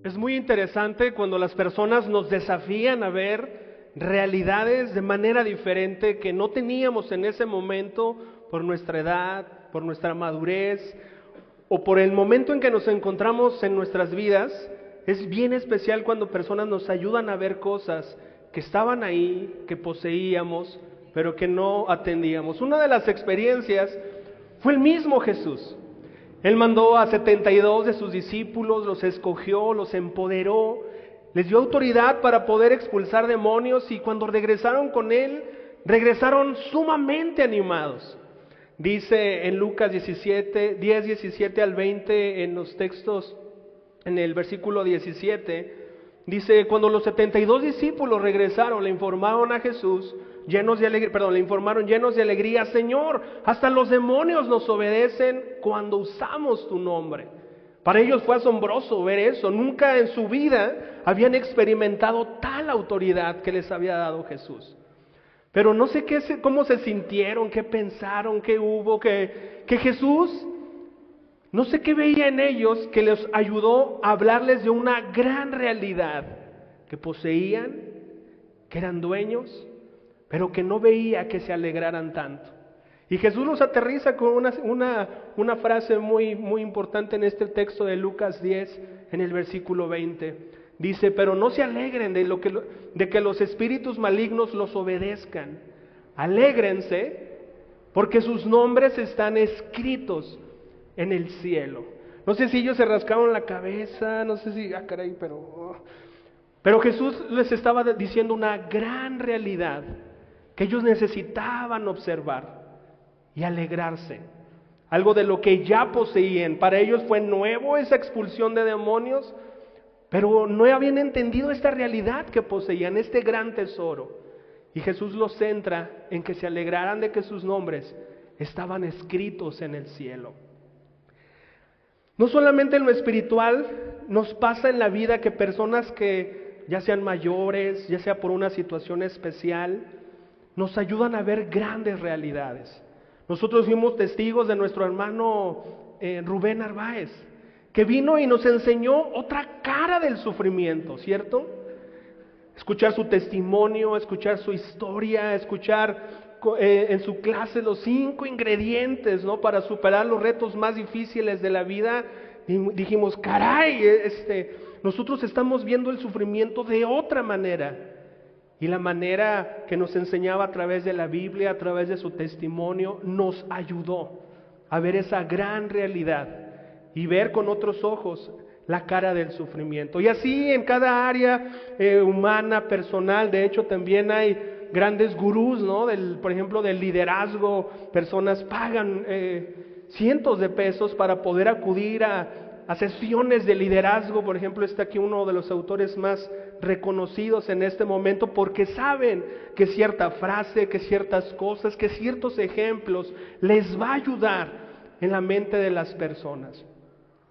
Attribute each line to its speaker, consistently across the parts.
Speaker 1: Es muy interesante cuando las personas nos desafían a ver realidades de manera diferente que no teníamos en ese momento por nuestra edad, por nuestra madurez o por el momento en que nos encontramos en nuestras vidas. Es bien especial cuando personas nos ayudan a ver cosas que estaban ahí, que poseíamos, pero que no atendíamos. Una de las experiencias fue el mismo Jesús. Él mandó a 72 de sus discípulos, los escogió, los empoderó, les dio autoridad para poder expulsar demonios, y cuando regresaron con Él, regresaron sumamente animados. Dice en Lucas 17, 10, 17 al 20, en los textos, en el versículo 17, dice: cuando los 72 discípulos regresaron, le informaron a Jesús, le informaron llenos de alegría: Señor, hasta los demonios nos obedecen cuando usamos tu nombre. Para ellos fue asombroso ver eso. Nunca en su vida habían experimentado tal autoridad que les había dado Jesús. Pero no sé cómo se sintieron, qué pensaron, qué hubo, que Jesús, no sé qué veía en ellos que les ayudó a hablarles de una gran realidad que poseían, que eran dueños, pero que no veía que se alegraran tanto. Y Jesús los aterriza con una frase muy, muy importante en este texto de Lucas 10, en el versículo 20. Dice: pero no se alegren de que los espíritus malignos los obedezcan. Alégrense porque sus nombres están escritos en el cielo. No sé si ellos se rascaron la cabeza, no sé si, caray, pero Jesús les estaba diciendo una gran realidad que ellos necesitaban observar y alegrarse. Algo de lo que ya poseían. Para ellos fue nuevo esa expulsión de demonios, pero no habían entendido esta realidad que poseían, este gran tesoro. Y Jesús los centra en que se alegraran de que sus nombres estaban escritos en el cielo. No solamente en lo espiritual nos pasa en la vida que personas que ya sean mayores, ya sea por una situación especial, nos ayudan a ver grandes realidades. Nosotros fuimos testigos de nuestro hermano Rubén Narváez, que vino y nos enseñó otra cara del sufrimiento, ¿cierto? Escuchar su testimonio, escuchar su historia, escuchar en su clase los 5 ingredientes, ¿no?, para superar los retos más difíciles de la vida. Y dijimos: caray, nosotros estamos viendo el sufrimiento de otra manera. Y la manera que nos enseñaba a través de la Biblia, a través de su testimonio, nos ayudó a ver esa gran realidad y ver con otros ojos la cara del sufrimiento. Y así en cada área humana, personal. De hecho, también hay grandes gurús, ¿no? Por ejemplo, del liderazgo. Personas pagan cientos de pesos para poder acudir a sesiones de liderazgo. Por ejemplo, está aquí uno de los autores más reconocidos en este momento, porque saben que cierta frase, que ciertas cosas, que ciertos ejemplos les va a ayudar en la mente de las personas.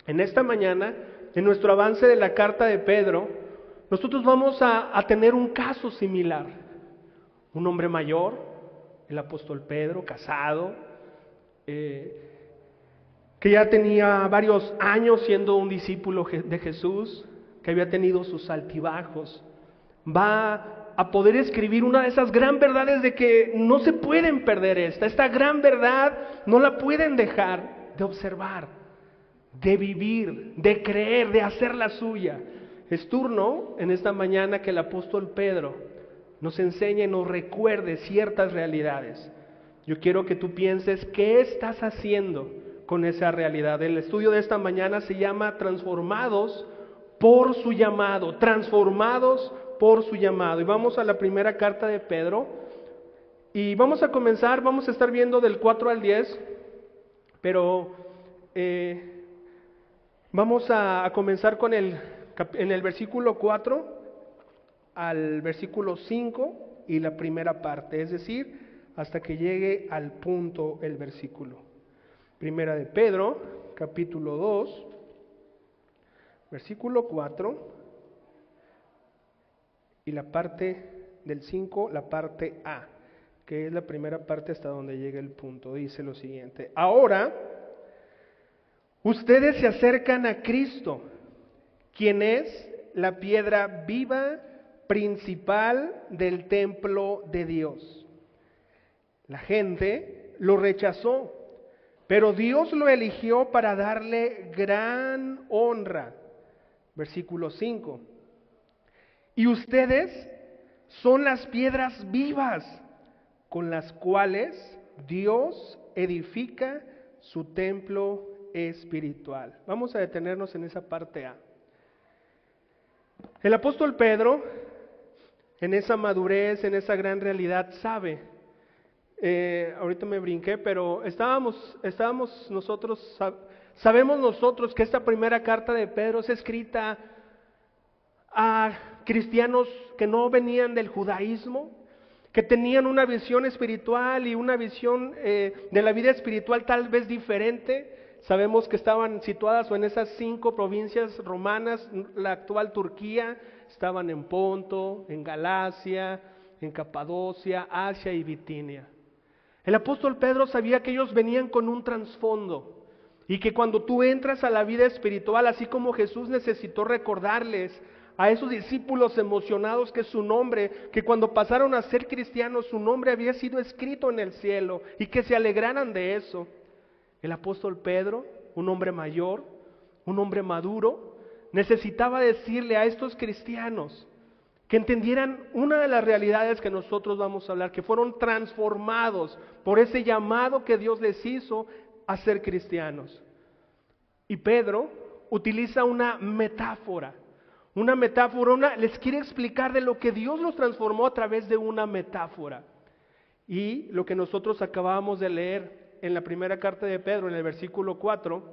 Speaker 1: En esta mañana, en nuestro avance de la carta de Pedro, nosotros vamos a tener un caso similar. Un hombre mayor, el apóstol Pedro, casado, que ya tenía varios años siendo un discípulo de Jesús, que había tenido sus altibajos, va a poder escribir una de esas gran verdades de que no se pueden perder esta gran verdad, no la pueden dejar de observar, de vivir, de creer, de hacerla suya. Es turno en esta mañana que el apóstol Pedro nos enseñe, nos recuerde ciertas realidades. Yo quiero que tú pienses qué estás haciendo con esa realidad. El estudio de esta mañana se llama Transformados por su llamado. Transformados por su llamado. Y vamos a la primera carta de Pedro. Y vamos a comenzar, vamos a estar viendo del 4 al 10. Pero vamos a comenzar con en el versículo 4 al versículo 5 y la primera parte. Es decir, hasta que llegue al punto el versículo. Primera de Pedro, capítulo 2, versículo 4, y la parte del 5, la parte A, que es la primera parte hasta donde llega el punto. Dice lo siguiente: ahora ustedes se acercan a Cristo, quien es la piedra viva principal del templo de Dios. La gente lo rechazó, pero Dios lo eligió para darle gran honra. Versículo 5. Y ustedes son las piedras vivas con las cuales Dios edifica su templo espiritual. Vamos a detenernos en esa parte A. El apóstol Pedro, en esa madurez, en esa gran realidad, sabe, ahorita me brinqué, pero sabemos nosotros que esta primera carta de Pedro es escrita a cristianos que no venían del judaísmo, que tenían una visión espiritual y una visión de la vida espiritual tal vez diferente. Sabemos que estaban situadas en esas 5 provincias romanas, la actual Turquía, estaban en Ponto, en Galacia, en Capadocia, Asia y Bitinia. El apóstol Pedro sabía que ellos venían con un trasfondo y que cuando tú entras a la vida espiritual, así como Jesús necesitó recordarles a esos discípulos emocionados que su nombre, que cuando pasaron a ser cristianos, su nombre había sido escrito en el cielo y que se alegraran de eso. El apóstol Pedro, un hombre mayor, un hombre maduro, necesitaba decirle a estos cristianos que entendieran una de las realidades que nosotros vamos a hablar, que fueron transformados por ese llamado que Dios les hizo a ser cristianos. Y Pedro utiliza una metáfora, les quiere explicar de lo que Dios los transformó a través de una metáfora. Y lo que nosotros acabamos de leer en la primera carta de Pedro, en el versículo 4,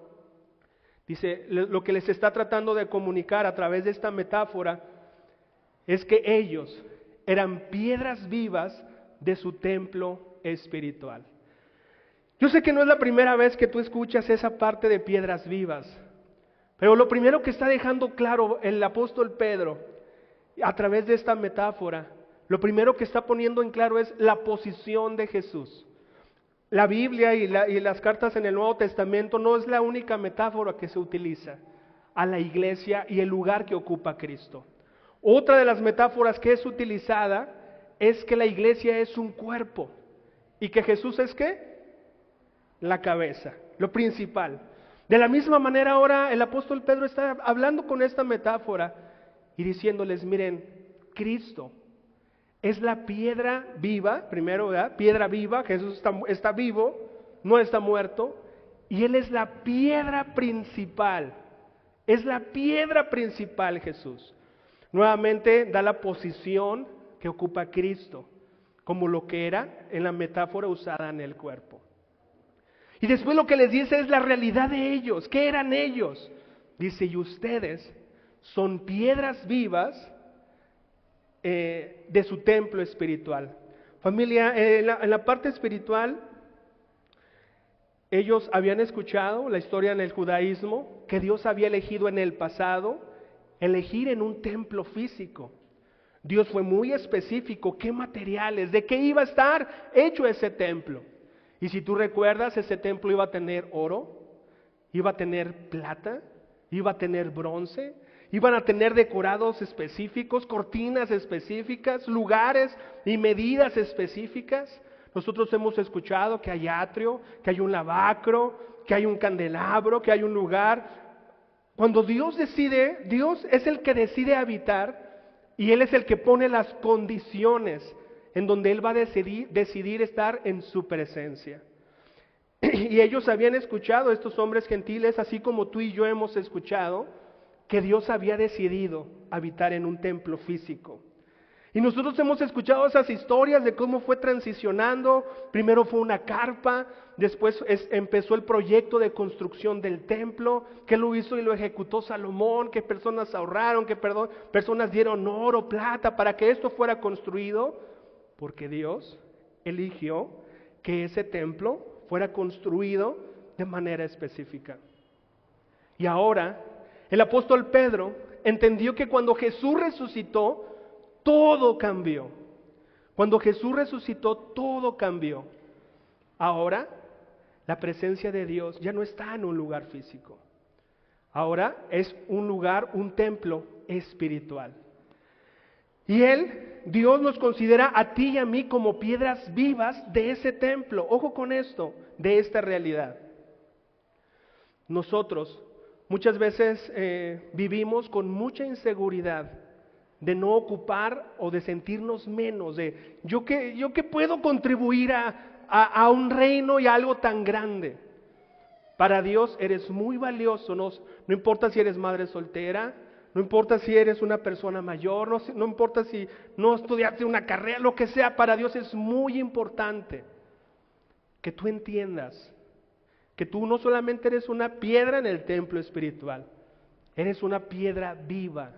Speaker 1: dice, lo que les está tratando de comunicar a través de esta metáfora es que ellos eran piedras vivas de su templo espiritual. Yo sé que no es la primera vez que tú escuchas esa parte de piedras vivas, pero lo primero que está dejando claro el apóstol Pedro a través de esta metáfora, lo primero que está poniendo en claro es la posición de Jesús. La Biblia y las cartas en el Nuevo Testamento no es la única metáfora que se utiliza a la iglesia y el lugar que ocupa Cristo. Otra de las metáforas que es utilizada es que la iglesia es un cuerpo y que Jesús es ¿qué? La cabeza, lo principal. De la misma manera ahora el apóstol Pedro está hablando con esta metáfora y diciéndoles, miren, Cristo es la piedra viva, primero, ¿verdad? Piedra viva, Jesús está vivo, no está muerto, y Él es la piedra principal, Jesús. Nuevamente da la posición que ocupa Cristo, como lo que era en la metáfora usada en el cuerpo. Y después lo que les dice es la realidad de ellos, ¿qué eran ellos? Dice, y ustedes son piedras vivas de su templo espiritual. Familia, en la parte espiritual, ellos habían escuchado la historia en el judaísmo, que Dios había elegido en el pasado, elegir en un templo físico. Dios fue muy específico, qué materiales, de qué iba a estar hecho ese templo. Y si tú recuerdas, ese templo iba a tener oro, iba a tener plata, iba a tener bronce, iban a tener decorados específicos, cortinas específicas, lugares y medidas específicas. Nosotros hemos escuchado que hay atrio, que hay un lavacro, que hay un candelabro, que hay un lugar. Cuando Dios decide, Dios es el que decide habitar y Él es el que pone las condiciones en donde Él va a decidir estar en su presencia. Y ellos habían escuchado, estos hombres gentiles, así como tú y yo hemos escuchado, que Dios había decidido habitar en un templo físico. Y nosotros hemos escuchado esas historias de cómo fue transicionando. Primero fue una carpa, después empezó el proyecto de construcción del templo, que lo hizo y lo ejecutó Salomón, que personas ahorraron, personas dieron oro, plata, para que esto fuera construido, porque Dios eligió que ese templo fuera construido de manera específica. Y ahora, el apóstol Pedro entendió que cuando Jesús resucitó, todo cambió. Cuando Jesús resucitó, todo cambió. Ahora, la presencia de Dios ya no está en un lugar físico. Ahora es un lugar, un templo espiritual. Y Dios nos considera a ti y a mí como piedras vivas de ese templo. Ojo con esto, de esta realidad. Nosotros muchas veces vivimos con mucha inseguridad de no ocupar o de sentirnos menos, de yo que puedo contribuir a un reino y a algo tan grande. Para Dios eres muy valioso, no importa si eres madre soltera, no importa si eres una persona mayor, no importa si no estudiaste una carrera, lo que sea, para Dios es muy importante que tú entiendas que tú no solamente eres una piedra en el templo espiritual, eres una piedra viva,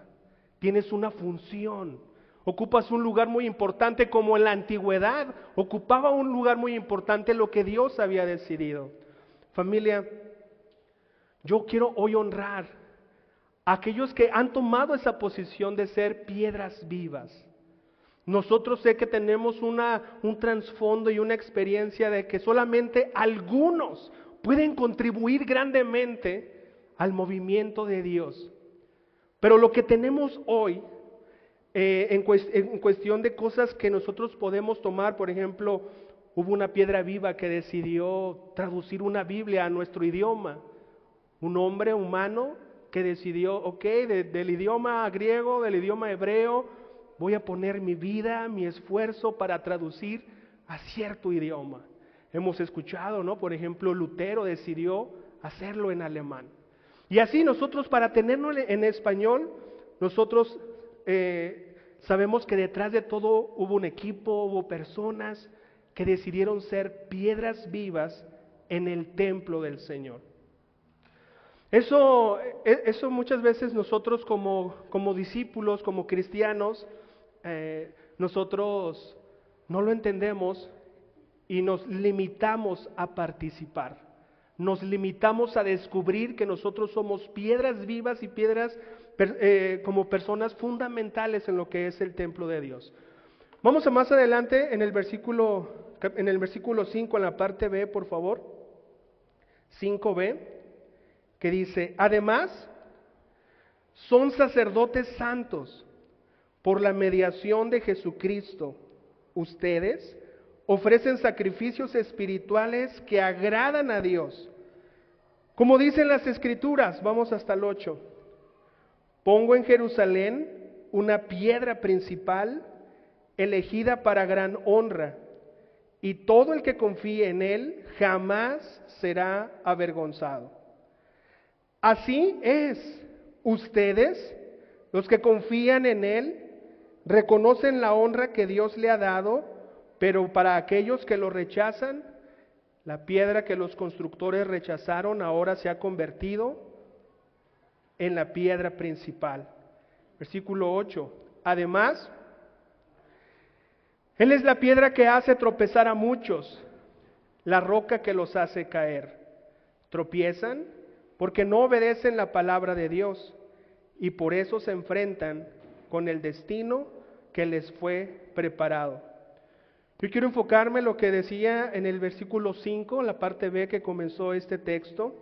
Speaker 1: tienes una función, ocupas un lugar muy importante, como en la antigüedad ocupaba un lugar muy importante lo que Dios había decidido. Familia, yo quiero hoy honrar a aquellos que han tomado esa posición de ser piedras vivas. Nosotros sé que tenemos un trasfondo y una experiencia de que solamente algunos pueden contribuir grandemente al movimiento de Dios. Pero lo que tenemos hoy, en cuestión de cosas que nosotros podemos tomar, por ejemplo, hubo una piedra viva que decidió traducir una Biblia a nuestro idioma. Un hombre humano que decidió, del idioma griego, del idioma hebreo, voy a poner mi vida, mi esfuerzo para traducir a cierto idioma. Hemos escuchado, ¿no? Por ejemplo, Lutero decidió hacerlo en alemán. Y así nosotros, para tenerlo en español, nosotros sabemos que detrás de todo hubo un equipo, hubo personas que decidieron ser piedras vivas en el templo del Señor. Eso muchas veces nosotros como discípulos, como cristianos, nosotros no lo entendemos y nos limitamos a participar. Nos limitamos a descubrir que nosotros somos piedras vivas y piedras como personas fundamentales en lo que es el templo de Dios. Vamos a más adelante en el versículo 5, en la parte B, por favor. 5b, que dice: además, son sacerdotes santos por la mediación de Jesucristo. Ustedes ofrecen sacrificios espirituales que agradan a Dios. Como dicen las Escrituras, vamos hasta el 8. Pongo en Jerusalén una piedra principal, elegida para gran honra, y todo el que confíe en él jamás será avergonzado. Así es, ustedes, los que confían en él, reconocen la honra que Dios le ha dado, pero para aquellos que lo rechazan, la piedra que los constructores rechazaron ahora se ha convertido en la piedra principal. Versículo 8. Además, Él es la piedra que hace tropezar a muchos, la roca que los hace caer. Tropiezan porque no obedecen la palabra de Dios y por eso se enfrentan con el destino que les fue preparado. Yo quiero enfocarme en lo que decía en el versículo 5, la parte B que comenzó este texto,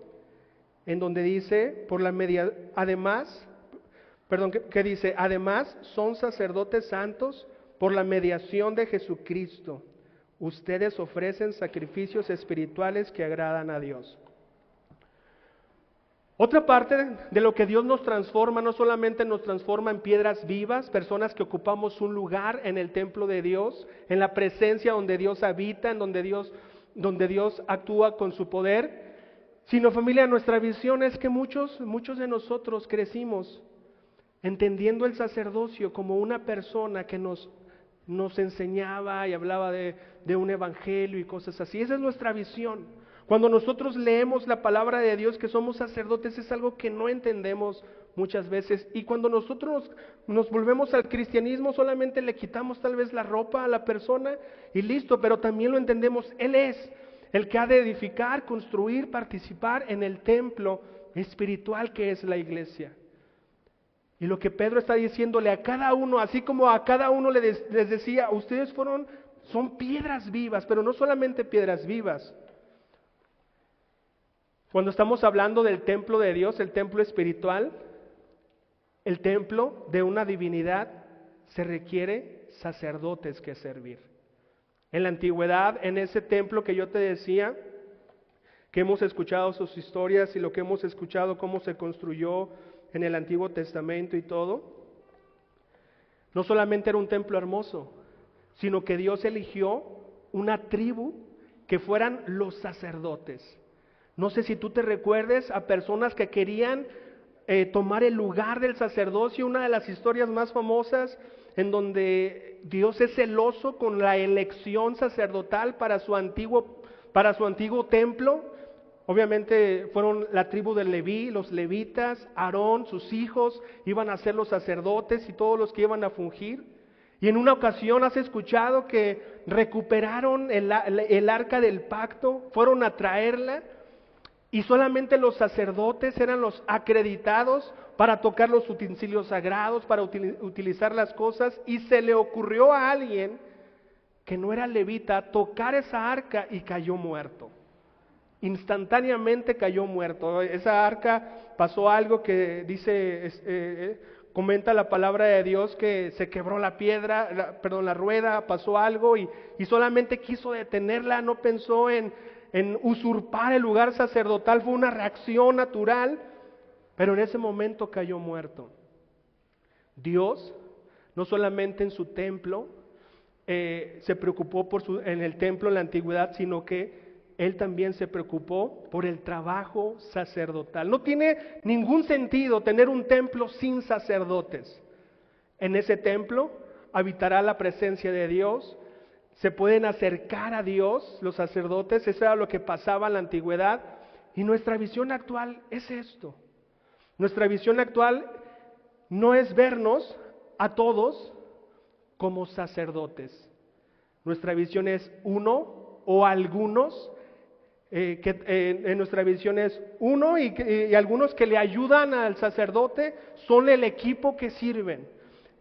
Speaker 1: en donde dice, además son sacerdotes santos por la mediación de Jesucristo. Ustedes ofrecen sacrificios espirituales que agradan a Dios. Otra parte de lo que Dios nos transforma, no solamente nos transforma en piedras vivas, personas que ocupamos un lugar en el templo de Dios, en la presencia donde Dios habita, en donde Dios actúa con su poder, sino, familia, nuestra visión es que muchos de nosotros crecimos entendiendo el sacerdocio como una persona que nos enseñaba y hablaba de un evangelio y cosas así. Esa es nuestra visión. Cuando nosotros leemos la palabra de Dios, que somos sacerdotes, es algo que no entendemos muchas veces. Y cuando nosotros nos volvemos al cristianismo, solamente le quitamos tal vez la ropa a la persona y listo, pero también lo entendemos. Él es el que ha de edificar, construir, participar en el templo espiritual que es la iglesia. Y lo que Pedro está diciéndole a cada uno, así como a cada uno les decía, ustedes son piedras vivas, pero no solamente piedras vivas. Cuando estamos hablando del templo de Dios, el templo espiritual, el templo de una divinidad, se requiere sacerdotes que servir. En la antigüedad, en ese templo que yo te decía, que hemos escuchado sus historias y lo que hemos escuchado cómo se construyó en el Antiguo Testamento y todo, no solamente era un templo hermoso, sino que Dios eligió una tribu que fueran los sacerdotes. No sé si tú te recuerdes a personas que querían tomar el lugar del sacerdocio. Una de las historias más famosas en donde Dios es celoso con la elección sacerdotal para su antiguo templo. Obviamente fueron la tribu de Leví, los levitas, Aarón, sus hijos, iban a ser los sacerdotes y todos los que iban a fungir. Y en una ocasión has escuchado que recuperaron el arca del pacto, fueron a traerla y solamente los sacerdotes eran los acreditados para tocar los utensilios sagrados, para utilizar las cosas, y se le ocurrió a alguien que no era levita tocar esa arca y cayó muerto. Instantáneamente cayó muerto. Esa arca pasó algo que dice, comenta la palabra de Dios, que se quebró la rueda, pasó algo y solamente quiso detenerla, no pensó en usurpar el lugar sacerdotal, fue una reacción natural, pero en ese momento cayó muerto. Dios, no solamente en su templo, se preocupó en el templo en la antigüedad, sino que Él también se preocupó por el trabajo sacerdotal. No tiene ningún sentido tener un templo sin sacerdotes. En ese templo habitará la presencia de Dios, se pueden acercar a Dios los sacerdotes, eso era lo que pasaba en la antigüedad, y nuestra visión actual es esto. Nuestra visión actual no es vernos a todos como sacerdotes. Nuestra visión es uno o algunos, en nuestra visión es uno y algunos que le ayudan al sacerdote son el equipo que sirven.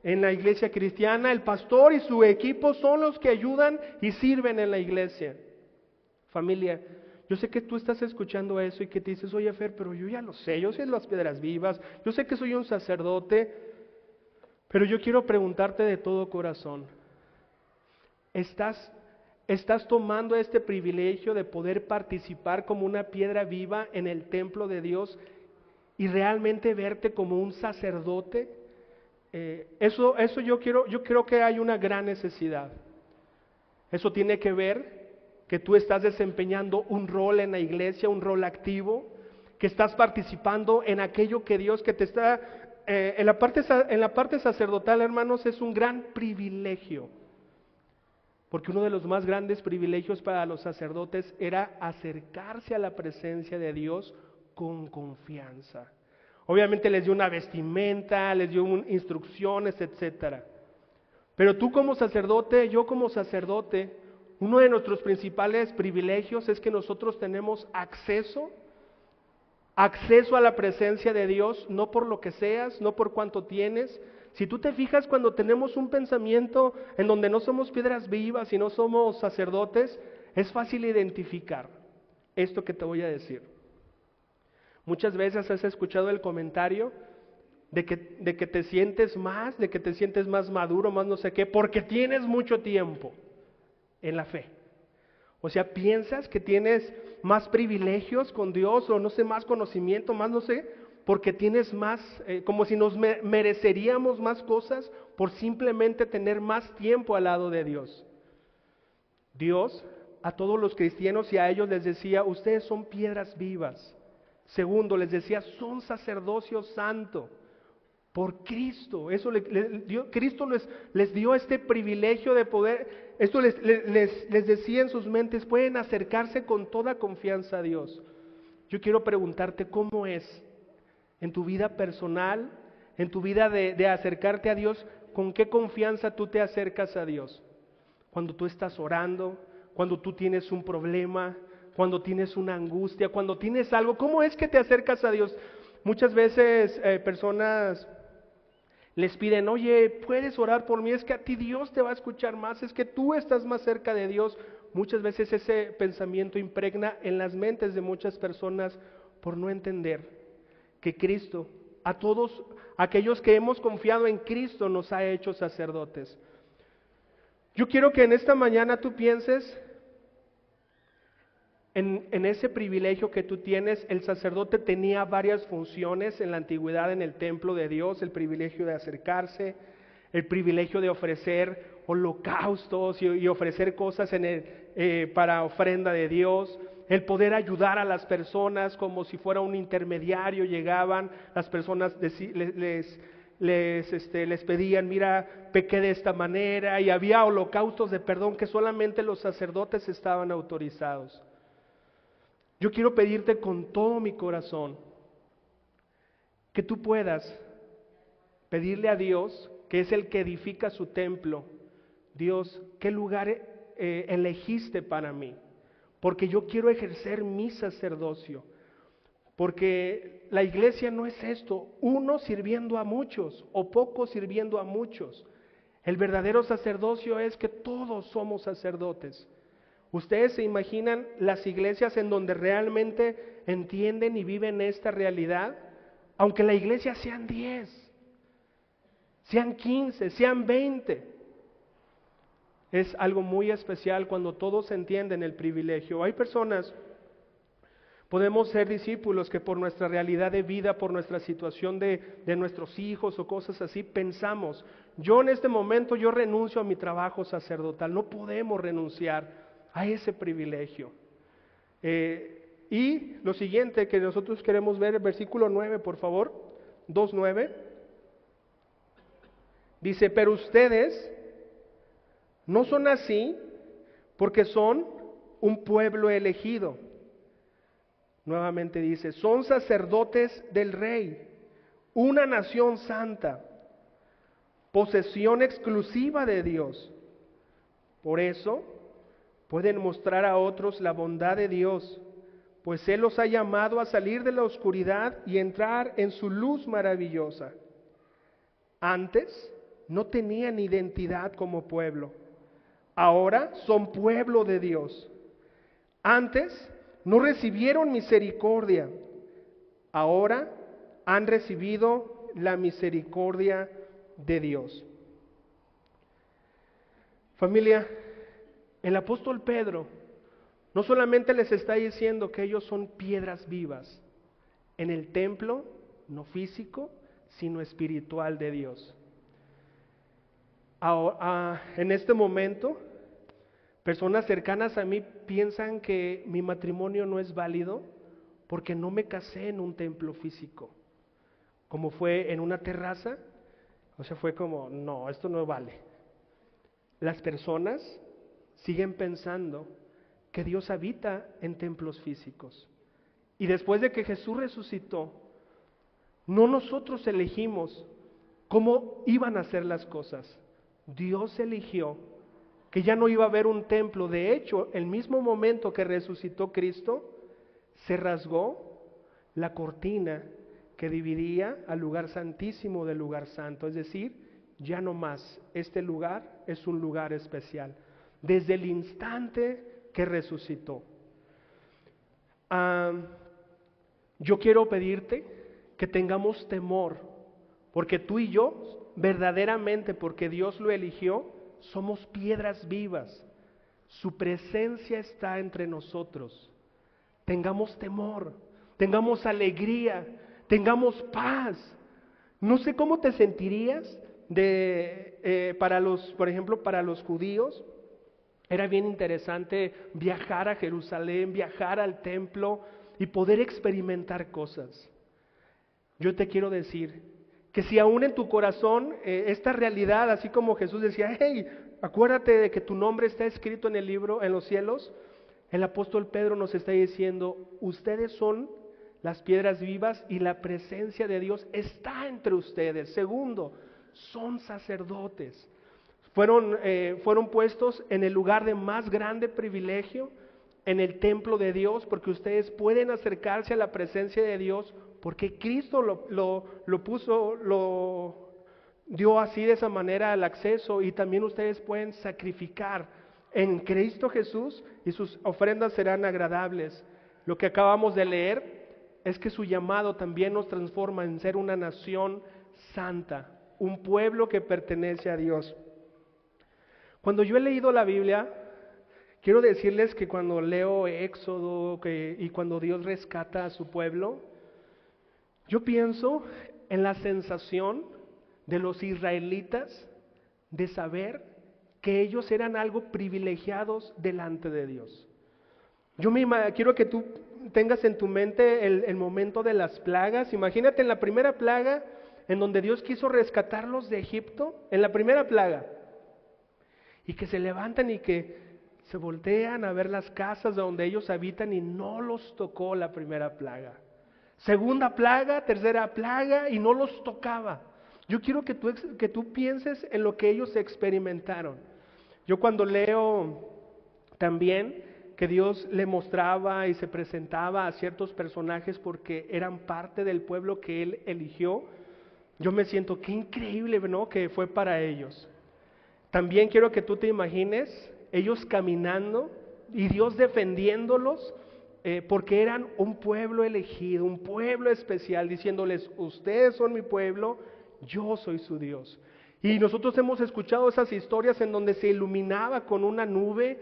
Speaker 1: En la iglesia cristiana, el pastor y su equipo son los que ayudan y sirven en la iglesia. Familia, yo sé que tú estás escuchando eso y que te dices, oye Fer, pero yo ya lo sé, yo sé las piedras vivas, yo sé que soy un sacerdote, pero yo quiero preguntarte de todo corazón, ¿estás tomando este privilegio de poder participar como una piedra viva en el templo de Dios y realmente verte como un sacerdote? Eso yo creo que hay una gran necesidad. Eso tiene que ver que tú estás desempeñando un rol en la iglesia, un rol activo, que estás participando en aquello que Dios que te está en la parte sacerdotal, hermanos, es un gran privilegio. Porque uno de los más grandes privilegios para los sacerdotes era acercarse a la presencia de Dios con confianza. Obviamente les dio una vestimenta, les dio instrucciones, etcétera. Pero tú como sacerdote, yo como sacerdote, uno de nuestros principales privilegios es que nosotros tenemos acceso a la presencia de Dios, no por lo que seas, no por cuánto tienes. Si tú te fijas, cuando tenemos un pensamiento en donde no somos piedras vivas y no somos sacerdotes, es fácil identificar esto que te voy a decir. Muchas veces has escuchado el comentario de que te sientes más, de que te sientes más maduro, más no sé qué, porque tienes mucho tiempo en la fe. O sea, piensas que tienes más privilegios con Dios, o no sé, más conocimiento, más no sé, porque tienes más, como si nos mereceríamos más cosas por simplemente tener más tiempo al lado de Dios. Dios a todos los cristianos y a ellos les decía, ustedes son piedras vivas. Segundo, les decía, son sacerdocio santo por Cristo. Eso Cristo les dio este privilegio de poder, esto les decía en sus mentes, pueden acercarse con toda confianza a Dios. Yo quiero preguntarte cómo es en tu vida personal, en tu vida de acercarte a Dios, ¿con qué confianza tú te acercas a Dios? Cuando tú estás orando, cuando tú tienes un problema, cuando tienes una angustia, cuando tienes algo, ¿cómo es que te acercas a Dios? Muchas veces personas les piden, oye, ¿puedes orar por mí? Es que a ti Dios te va a escuchar más, es que tú estás más cerca de Dios. Muchas veces ese pensamiento impregna en las mentes de muchas personas por no entender que Cristo, a todos aquellos que hemos confiado en Cristo, nos ha hecho sacerdotes. Yo quiero que en esta mañana tú pienses en ese privilegio que tú tienes. El sacerdote tenía varias funciones en la antigüedad en el templo de Dios: el privilegio de acercarse, el privilegio de ofrecer holocaustos y ofrecer cosas para ofrenda de Dios, el poder ayudar a las personas como si fuera un intermediario. Llegaban las personas, les pedían: mira, pequé de esta manera, y había holocaustos de perdón que solamente los sacerdotes estaban autorizados. Yo quiero pedirte con todo mi corazón que tú puedas pedirle a Dios, que es el que edifica su templo: Dios, ¿qué lugar elegiste para mí? Porque yo quiero ejercer mi sacerdocio. Porque la iglesia no es esto, uno sirviendo a muchos o pocos sirviendo a muchos. El verdadero sacerdocio es que todos somos sacerdotes. ¿Ustedes se imaginan las iglesias en donde realmente entienden y viven esta realidad? Aunque la iglesia sean 10, sean 15, sean 20. Es algo muy especial cuando todos entienden el privilegio. Hay personas, podemos ser discípulos que por nuestra realidad de vida, por nuestra situación de nuestros hijos o cosas así, pensamos: yo en este momento yo renuncio a mi trabajo sacerdotal. No podemos renunciar a ese privilegio. Y lo siguiente que nosotros queremos ver, el versículo 9, por favor, 2:9, dice: pero ustedes no son así, porque son un pueblo elegido. Nuevamente dice: son sacerdotes del Rey, una nación santa, posesión exclusiva de Dios. Por eso pueden mostrar a otros la bondad de Dios, pues Él los ha llamado a salir de la oscuridad y entrar en su luz maravillosa. Antes no tenían identidad como pueblo, ahora son pueblo de Dios. Antes no recibieron misericordia, ahora han recibido la misericordia de Dios. Familia, el apóstol Pedro no solamente les está diciendo que ellos son piedras vivas en el templo, no físico, sino espiritual de Dios. En este momento, personas cercanas a mí piensan que mi matrimonio no es válido porque no me casé en un templo físico, como fue en una terraza. O sea, fue como: no, esto no vale. Las personas siguen pensando que Dios habita en templos físicos. Y después de que Jesús resucitó, no nosotros elegimos cómo iban a ser las cosas. Dios eligió que ya no iba a haber un templo. De hecho, el mismo momento que resucitó Cristo, se rasgó la cortina que dividía al lugar santísimo del lugar santo. Es decir, ya no más, este lugar es un lugar especial, desde el instante que resucitó. Yo quiero pedirte que tengamos temor, porque tú y yo, verdaderamente, porque Dios lo eligió, somos piedras vivas. Su presencia está entre nosotros. Tengamos temor, tengamos alegría, tengamos paz. No sé cómo te sentirías por ejemplo, para los judíos. Era bien interesante viajar a Jerusalén, viajar al templo y poder experimentar cosas. Yo te quiero decir que si aún en tu corazón esta realidad, así como Jesús decía: hey, acuérdate de que tu nombre está escrito en el libro, en los cielos, el apóstol Pedro nos está diciendo: ustedes son las piedras vivas y la presencia de Dios está entre ustedes. Segundo, son sacerdotes. Fueron puestos en el lugar de más grande privilegio, en el templo de Dios, porque ustedes pueden acercarse a la presencia de Dios, porque Cristo lo dio así, de esa manera, el acceso. Y también ustedes pueden sacrificar en Cristo Jesús y sus ofrendas serán agradables. Lo que acabamos de leer es que su llamado también nos transforma en ser una nación santa, un pueblo que pertenece a Dios. Cuando yo he leído la Biblia, quiero decirles que cuando leo Éxodo y cuando Dios rescata a su pueblo, yo pienso en la sensación de los israelitas de saber que ellos eran algo privilegiados delante de Dios. Quiero que tú tengas en tu mente el momento de las plagas. Imagínate en la primera plaga, en donde Dios quiso rescatarlos de Egipto, en la primera plaga, y que se levantan y que se voltean a ver las casas donde ellos habitan y no los tocó la primera plaga. Segunda plaga, tercera plaga y no los tocaba. Yo quiero que tú pienses en lo que ellos experimentaron. Yo cuando leo también que Dios le mostraba y se presentaba a ciertos personajes porque eran parte del pueblo que Él eligió, yo me siento, qué increíble, ¿no?, que fue para ellos. También quiero que tú te imagines ellos caminando y Dios defendiéndolos, porque eran un pueblo elegido, un pueblo especial, diciéndoles, ustedes son mi pueblo, yo soy su Dios. Y nosotros hemos escuchado esas historias en donde se iluminaba con una nube,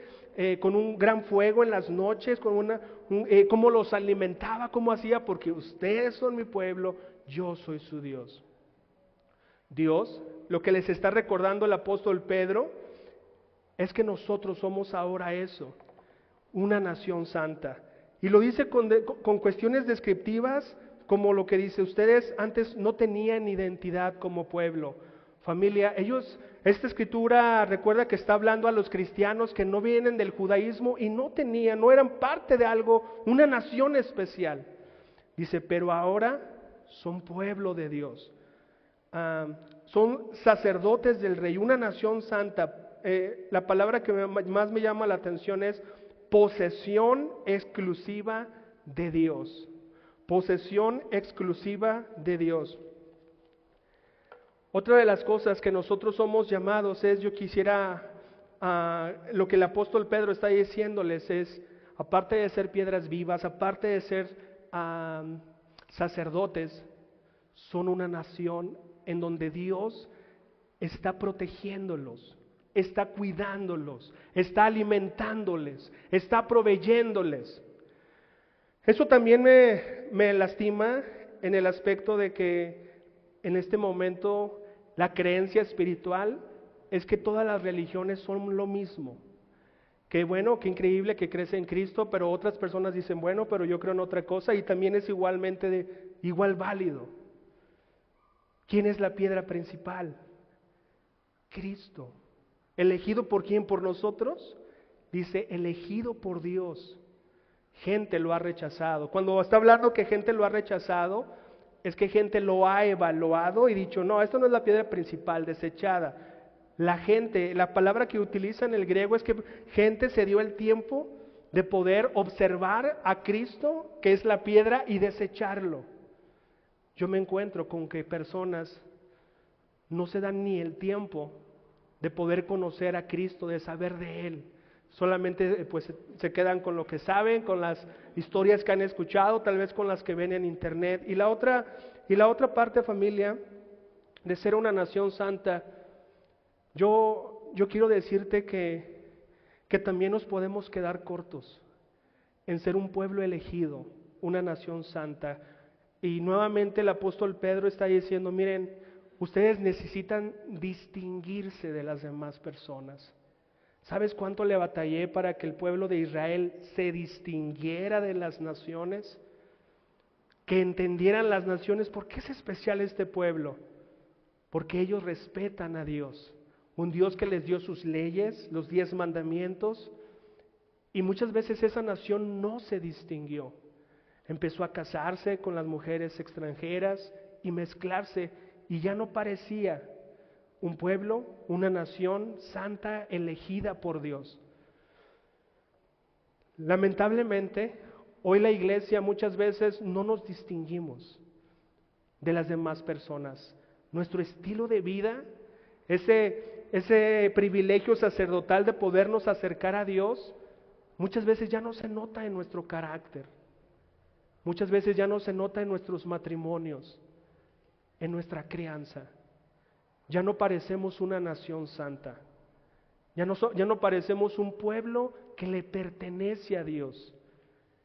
Speaker 1: con un gran fuego en las noches, cómo los alimentaba, cómo hacía, porque ustedes son mi pueblo, yo soy su Dios. Dios, lo que les está recordando el apóstol Pedro, es que nosotros somos ahora eso, una nación santa. Y lo dice con cuestiones descriptivas, como lo que dice, ustedes antes no tenían identidad como pueblo. Familia, esta escritura recuerda que está hablando a los cristianos que no vienen del judaísmo y no eran parte de algo, una nación especial. Dice, pero ahora son pueblo de Dios. Son sacerdotes del Rey, una nación santa. La palabra que más me llama la atención es posesión exclusiva de Dios. Posesión exclusiva de Dios. Otra de las cosas que nosotros somos llamados es, yo quisiera, lo que el apóstol Pedro está diciéndoles es, aparte de ser piedras vivas, aparte de ser sacerdotes, son una nación en donde Dios está protegiéndolos, está cuidándolos, está alimentándoles, está proveyéndoles. Eso también me lastima en el aspecto de que en este momento la creencia espiritual es que todas las religiones son lo mismo. Que bueno, qué increíble que crees en Cristo, pero otras personas dicen, bueno, pero yo creo en otra cosa, y también es igual válido. ¿Quién es la piedra principal? Cristo. ¿Elegido por quién? ¿Por nosotros? Dice, elegido por Dios. Gente lo ha rechazado. Cuando está hablando que gente lo ha rechazado, es que gente lo ha evaluado y dicho, no, esto no es la piedra principal, desechada. La palabra que utiliza en el griego es que gente se dio el tiempo de poder observar a Cristo, que es la piedra, y desecharlo. Yo me encuentro con que personas no se dan ni el tiempo de poder conocer a Cristo, de saber de Él. Solamente pues se quedan con lo que saben, con las historias que han escuchado, tal vez con las que ven en internet. Y la otra parte, familia, de ser una nación santa, yo quiero decirte que también nos podemos quedar cortos en ser un pueblo elegido, una nación santa. Y nuevamente el apóstol Pedro está diciendo, miren, ustedes necesitan distinguirse de las demás personas. ¿Sabes cuánto le batallé para que el pueblo de Israel se distinguiera de las naciones? Que entendieran las naciones, ¿por qué es especial este pueblo? Porque ellos respetan a Dios, un Dios que les dio sus leyes, los 10 mandamientos, y muchas veces esa nación no se distinguió. Empezó a casarse con las mujeres extranjeras y mezclarse, y ya no parecía un pueblo, una nación santa elegida por Dios. Lamentablemente, hoy la iglesia muchas veces no nos distinguimos de las demás personas. Nuestro estilo de vida, ese privilegio sacerdotal de podernos acercar a Dios, muchas veces ya no se nota en nuestro carácter. Muchas veces ya no se nota en nuestros matrimonios, en nuestra crianza. Ya no parecemos una nación santa. Ya no parecemos un pueblo que le pertenece a Dios.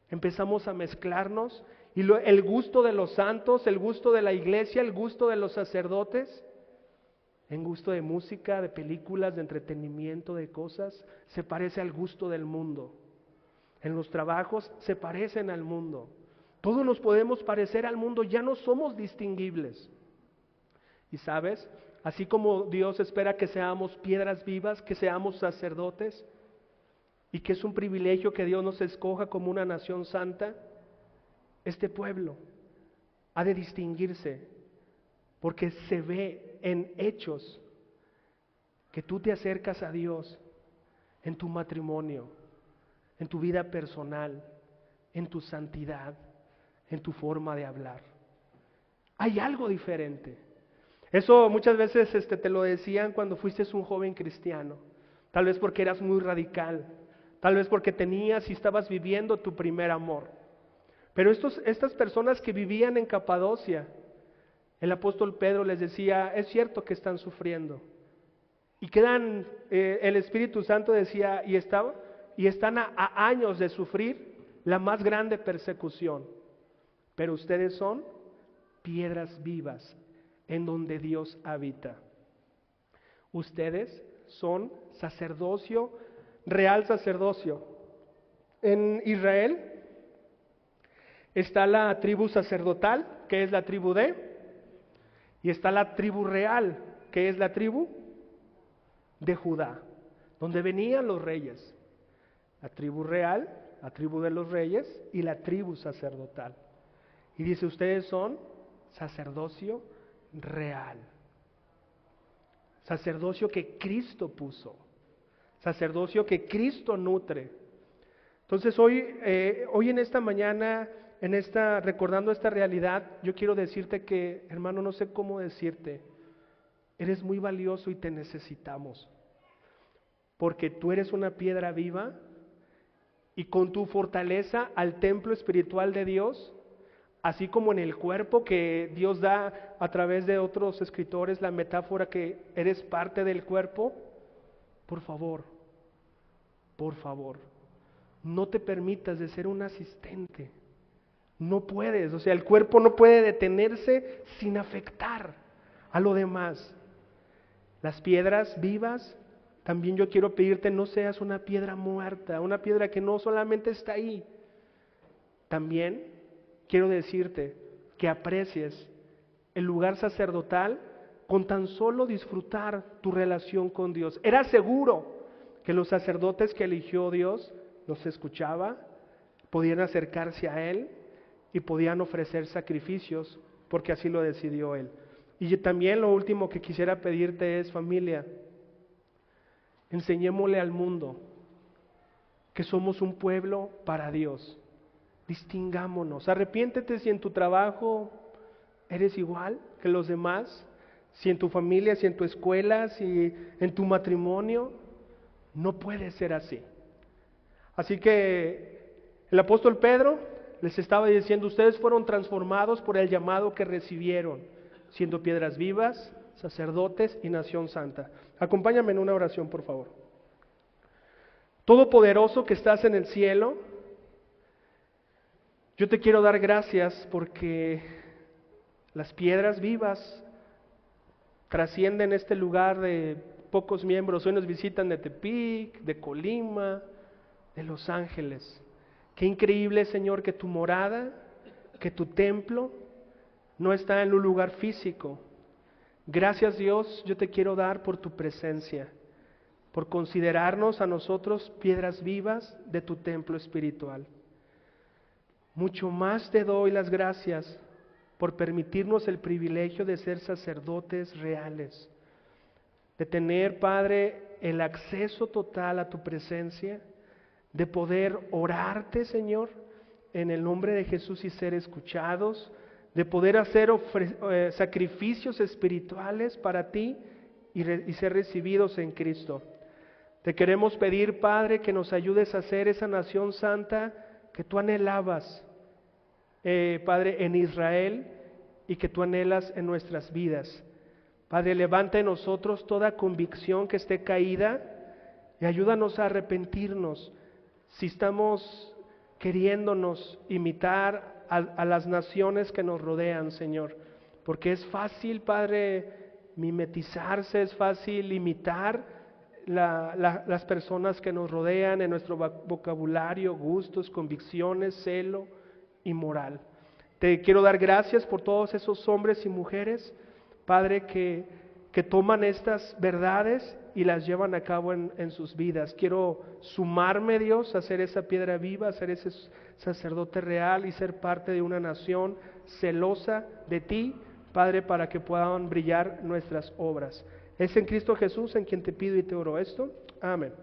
Speaker 1: Empezamos a mezclarnos y el gusto de los santos, el gusto de la iglesia, el gusto de los sacerdotes, en gusto de música, de películas, de entretenimiento, de cosas, se parece al gusto del mundo. En los trabajos se parecen al mundo. Todos nos podemos parecer al mundo, ya no somos distinguibles. Y sabes, así como Dios espera que seamos piedras vivas, que seamos sacerdotes, y que es un privilegio que Dios nos escoja como una nación santa, este pueblo ha de distinguirse, porque se ve en hechos que tú te acercas a Dios en tu matrimonio, en tu vida personal, en tu santidad, en tu forma de hablar. Hay algo diferente. Eso muchas veces te lo decían cuando fuiste un joven cristiano, tal vez porque eras muy radical, tal vez porque tenías y estabas viviendo tu primer amor. Pero estas personas que vivían en Capadocia, el apóstol Pedro les decía, es cierto que están sufriendo. Y el Espíritu Santo decía, y están a años de sufrir la más grande persecución. Pero ustedes son piedras vivas en donde Dios habita. Ustedes son sacerdocio, real sacerdocio. En Israel está la tribu sacerdotal, que es la tribu y está la tribu real, que es la tribu de Judá, donde venían los reyes. La tribu real, la tribu de los reyes, y la tribu sacerdotal. Y dice, ustedes son sacerdocio real. Sacerdocio que Cristo puso. Sacerdocio que Cristo nutre. Entonces hoy en esta mañana, recordando esta realidad, yo quiero decirte que, hermano, no sé cómo decirte, eres muy valioso y te necesitamos. Porque tú eres una piedra viva y con tu fortaleza al templo espiritual de Dios, así como en el cuerpo que Dios da a través de otros escritores la metáfora que eres parte del cuerpo, por favor, no te permitas de ser un asistente. No puedes, el cuerpo no puede detenerse sin afectar a lo demás. Las piedras vivas, también yo quiero pedirte, no seas una piedra muerta, una piedra que no solamente está ahí. También quiero decirte que aprecies el lugar sacerdotal con tan solo disfrutar tu relación con Dios. Era seguro que los sacerdotes que eligió Dios los escuchaba, podían acercarse a Él y podían ofrecer sacrificios, porque así lo decidió Él. Y también lo último que quisiera pedirte es, familia, enseñémosle al mundo que somos un pueblo para Dios. Distingámonos, arrepiéntete si en tu trabajo eres igual que los demás, si en tu familia, si en tu escuela, si en tu matrimonio, no puede ser así. Así que el apóstol Pedro les estaba diciendo, ustedes fueron transformados por el llamado que recibieron, siendo piedras vivas, sacerdotes y nación santa. Acompáñame en una oración, por favor. Todopoderoso que estás en el cielo, yo te quiero dar gracias porque las piedras vivas trascienden este lugar de pocos miembros. Hoy nos visitan de Tepic, de Colima, de Los Ángeles. Qué increíble, Señor, que tu morada, que tu templo no está en un lugar físico. Gracias, Dios, yo te quiero dar por tu presencia, por considerarnos a nosotros piedras vivas de tu templo espiritual. Mucho más te doy las gracias por permitirnos el privilegio de ser sacerdotes reales, de tener, Padre, el acceso total a tu presencia, de poder orarte, Señor, en el nombre de Jesús y ser escuchados, de poder hacer sacrificios espirituales para ti y ser recibidos en Cristo. Te queremos pedir, Padre, que nos ayudes a ser esa nación santa que tú anhelabas Padre, en Israel y que tú anhelas en nuestras vidas. Padre, levanta en nosotros toda convicción que esté caída y ayúdanos a arrepentirnos si estamos queriéndonos imitar a las naciones que nos rodean, Señor, porque es fácil, Padre, mimetizarse, es fácil imitar las personas que nos rodean en nuestro vocabulario, gustos, convicciones, celo y moral. Te quiero dar gracias por todos esos hombres y mujeres, Padre, que toman estas verdades y las llevan a cabo en sus vidas. Quiero sumarme, Dios, a ser esa piedra viva, a ser ese sacerdote real y ser parte de una nación celosa de ti, Padre, para que puedan brillar nuestras obras. Es en Cristo Jesús en quien te pido y te oro esto. Amén.